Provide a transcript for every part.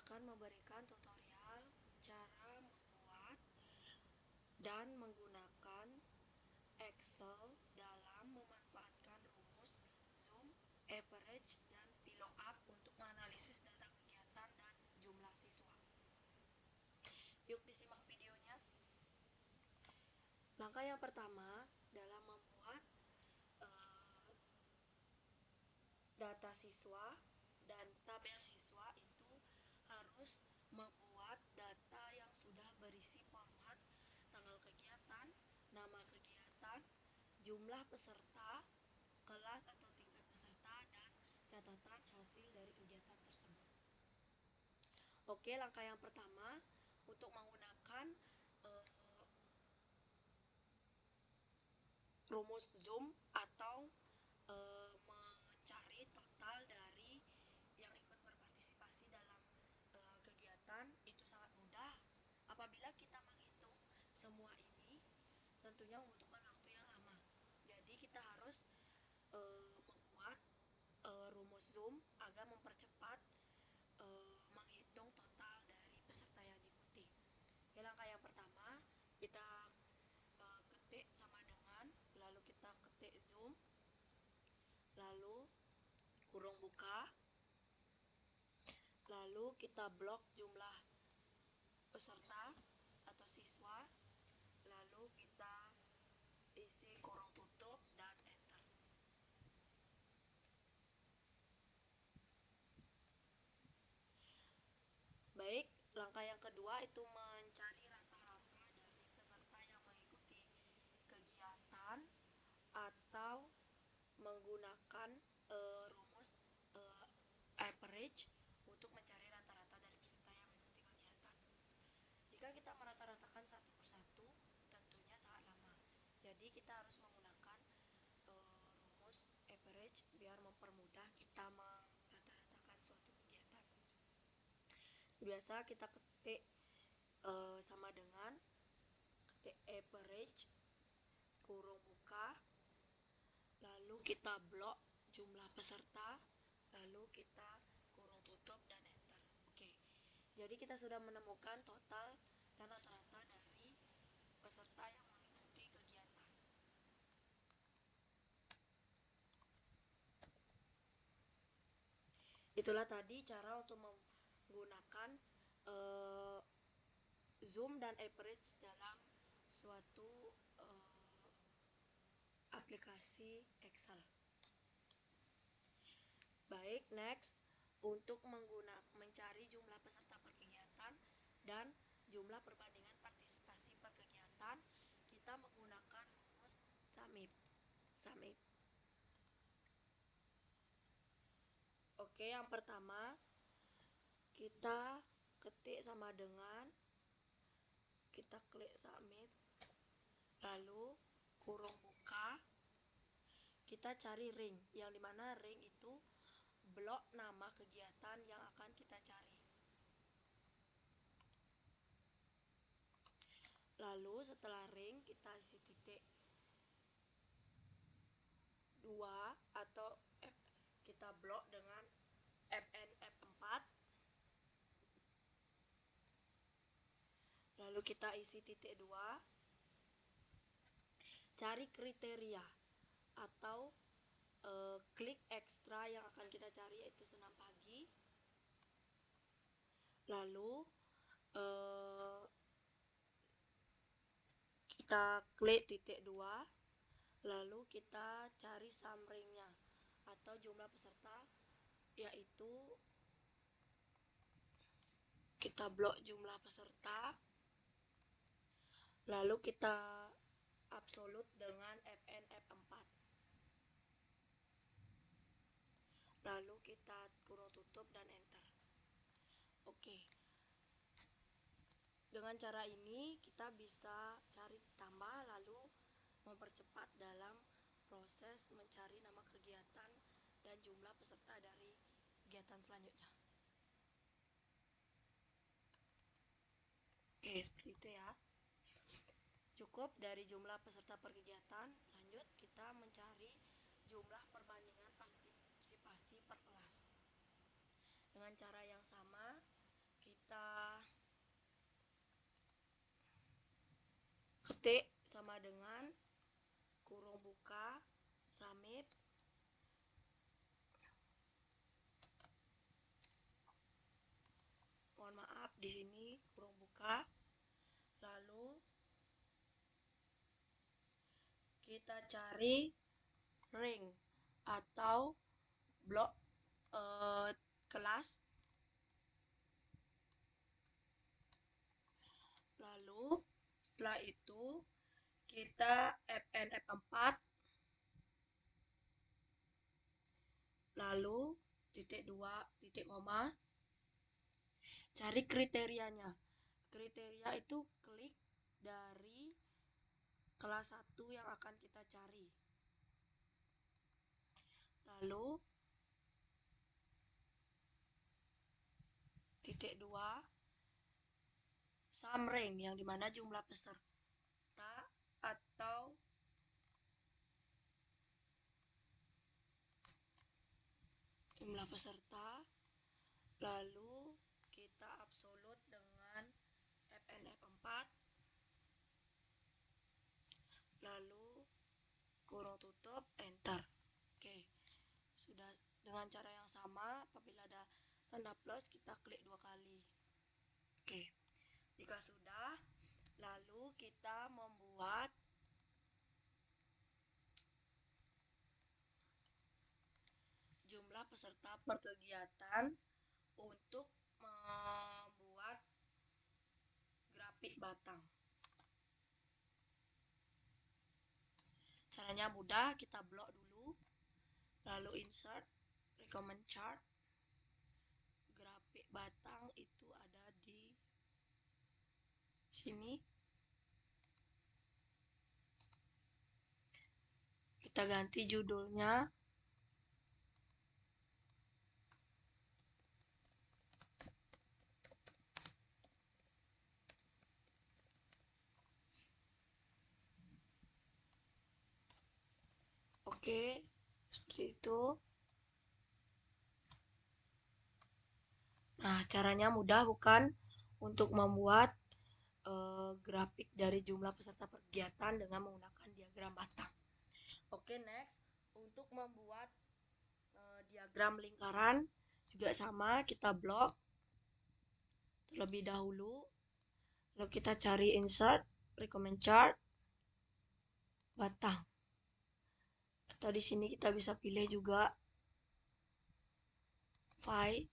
akan memberikan tutorial cara membuat dan menggunakan Excel dalam memanfaatkan rumus zoom, average, dan pillow up untuk menganalisis data kegiatan dan jumlah siswa. Yuk disimak videonya. Langkah yang pertama dalam membuat data siswa dan tabel siswa itu harus membuat data yang sudah berisi format tanggal kegiatan, nama kegiatan, jumlah peserta, kelas atau tingkat peserta, dan catatan hasil dari kegiatan tersebut. Oke, langkah yang pertama untuk menggunakan rumus zoom atau mencari total dari yang ikut berpartisipasi dalam kegiatan itu sangat mudah. Apabila kita menghitung semua ini tentunya membutuhkan waktu yang lama. Jadi kita harus membuat rumus zoom agar mempercepat menghitung total dari peserta yang diikuti. Oke, langkah yang pertama kita ketik sama dengan, lalu kita ketik zoom, lalu kurung buka, lalu kita blok jumlah peserta atau siswa, lalu kita isi kurung tutup dan enter. Baik, langkah yang kedua itu mencari rata-rata dari peserta yang mengikuti kegiatan atau menggunakan rumus average untuk mencari rata-rata dari peserta yang mengikuti kegiatan. Jika kita merata-ratakan satu persatu tentunya sangat lama. Jadi kita harus menggunakan rumus average biar mempermudah kita merata-ratakan suatu kegiatan. Biasa kita ketik sama dengan ketik average kurung buka, lalu kita blok jumlah peserta, lalu kita kurung tutup dan enter. Oke, jadi kita sudah menemukan total dan rata-rata dari peserta yang mengikuti kegiatan. Itulah tadi cara untuk menggunakan zoom dan average dalam suatu aplikasi Excel. Baik, next untuk mencari jumlah peserta per kegiatan dan jumlah perbandingan partisipasi per kegiatan, kita menggunakan rumus SUMIP. Oke, yang pertama kita ketik sama dengan, kita klik SUMIP, lalu kurung buka, kita cari ring, yang dimana ring itu blok nama kegiatan yang akan kita cari. Lalu setelah ring kita isi titik 2 atau kita blok dengan FN F4. Lalu kita isi titik 2, cari kriteria atau klik ekstra yang akan kita cari yaitu senam pagi. Lalu kita klik titik 2, lalu kita cari sumringnya atau jumlah peserta, yaitu kita blok jumlah peserta, lalu kita absolut dengan FN F4, lalu kita kurung tutup dan enter. Oke, dengan cara ini kita bisa cari tambah lalu mempercepat dalam proses mencari nama kegiatan dan jumlah peserta dari kegiatan selanjutnya. Oke, seperti itu ya. Cukup dari jumlah peserta per kegiatan, lanjut kita mencari jumlah perbandingan partisipasi per kelas. Dengan cara yang sama, kita ketik sama dengan kurung buka samip mohon maaf di sini kurung buka, lalu kita cari ring atau blok kelas, lalu setelah itu kita Fn F4, lalu titik 2 titik koma, cari kriterianya. Kriteria itu klik dari kelas 1 yang akan kita cari, lalu titik 2 sum ring yang dimana jumlah peserta atau jumlah peserta, lalu kita absolut dengan FNF4, lalu kurung tutup enter. Oke, sudah dengan cara yang sama. Apabila ada tanda plus kita klik 2 kali. Oke, jika sudah, lalu kita membuat jumlah peserta per kegiatan untuk membuat grafik batang. Caranya mudah, kita blok dulu, lalu insert, recommend chart, grafik batang itu ada di sini. Kita ganti judulnya. Oke, seperti itu. Nah, caranya mudah bukan untuk membuat grafik dari jumlah peserta kegiatan dengan menggunakan diagram batang. Oke, next. Untuk membuat diagram lingkaran juga sama, kita blok terlebih dahulu. Lalu kita cari insert, recommend chart, batang. Atau di sini kita bisa pilih juga file,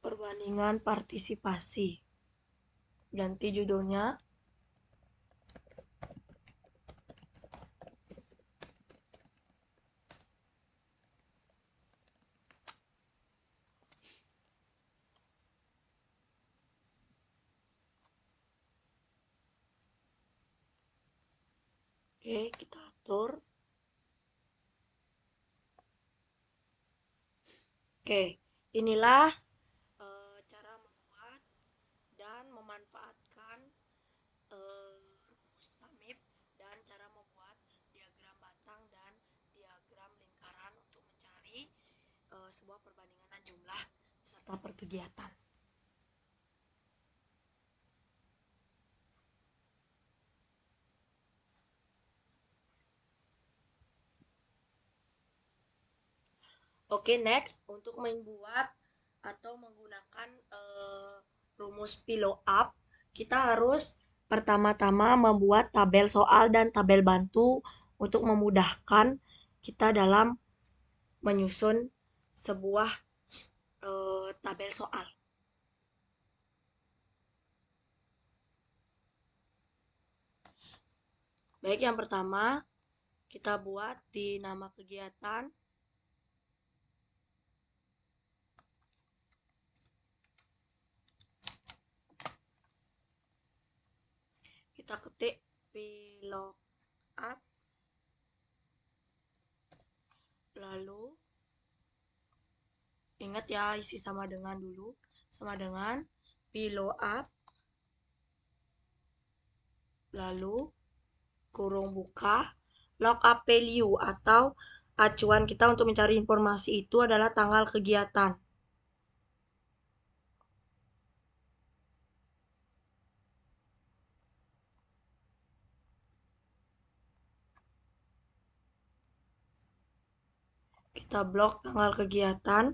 perbandingan partisipasi. Ganti judulnya. Oke, kita atur. Oke, inilah cara membuat dan memanfaatkan rumus samip dan cara membuat diagram batang dan diagram lingkaran untuk mencari sebuah perbandingan jumlah peserta per kegiatan. Oke, next untuk membuat atau menggunakan rumus pillow up, kita harus pertama-tama membuat tabel soal dan tabel bantu untuk memudahkan kita dalam menyusun sebuah tabel soal. Baik, yang pertama kita buat di nama kegiatan. Kita ketik pillow up, lalu ingat ya isi sama dengan dulu, sama dengan pillow up, lalu kurung buka, lookup value atau acuan kita untuk mencari informasi itu adalah tanggal kegiatan. Kita blok tanggal kegiatan.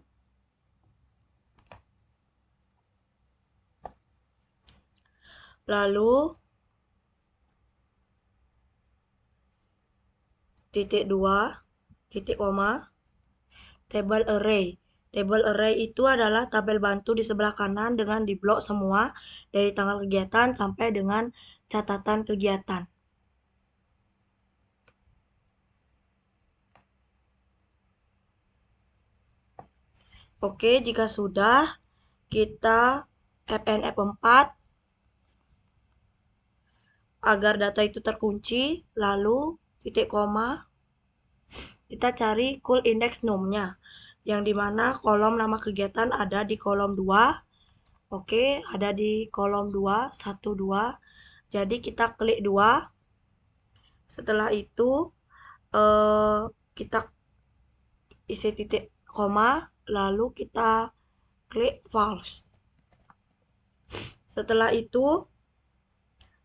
Lalu titik 2, titik koma, table array. Table array itu adalah tabel bantu di sebelah kanan dengan diblok semua dari tanggal kegiatan sampai dengan catatan kegiatan. Oke, jika sudah, kita FNF 4 agar data itu terkunci, lalu titik koma, kita cari cool index num-nya, yang dimana kolom nama kegiatan ada di kolom 2. Oke, ada di kolom 2, 1, 2. Jadi kita klik 2. Setelah itu kita isi titik koma, lalu kita klik false. Setelah itu,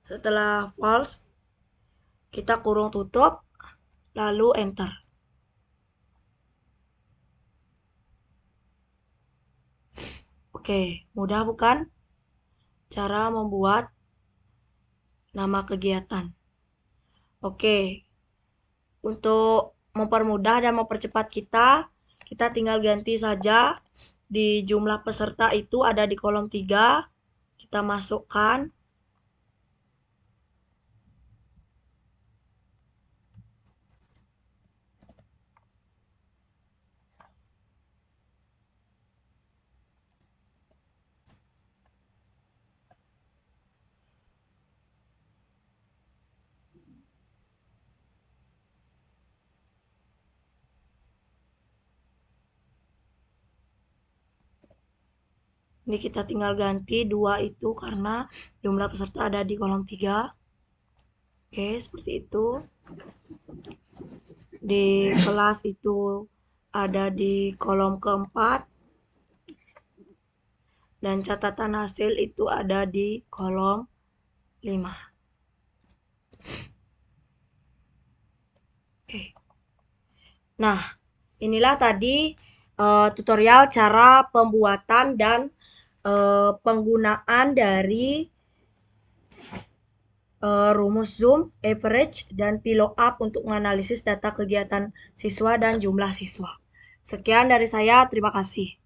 setelah false, kita kurung tutup, lalu enter. Oke, mudah bukan? Cara membuat nama kegiatan. Oke, untuk mempermudah dan mempercepat kita tinggal ganti saja di jumlah peserta itu ada di kolom 3. Kita masukkan. Ini kita tinggal ganti 2 itu karena jumlah peserta ada di kolom 3. Oke, seperti itu. Di kelas itu ada di kolom keempat. Dan catatan hasil itu ada di kolom 5. Oke. Nah, inilah tadi tutorial cara pembuatan dan penggunaan dari rumus zoom, average, dan VLOOKUP untuk menganalisis data kegiatan siswa dan jumlah siswa. Sekian dari saya, terima kasih.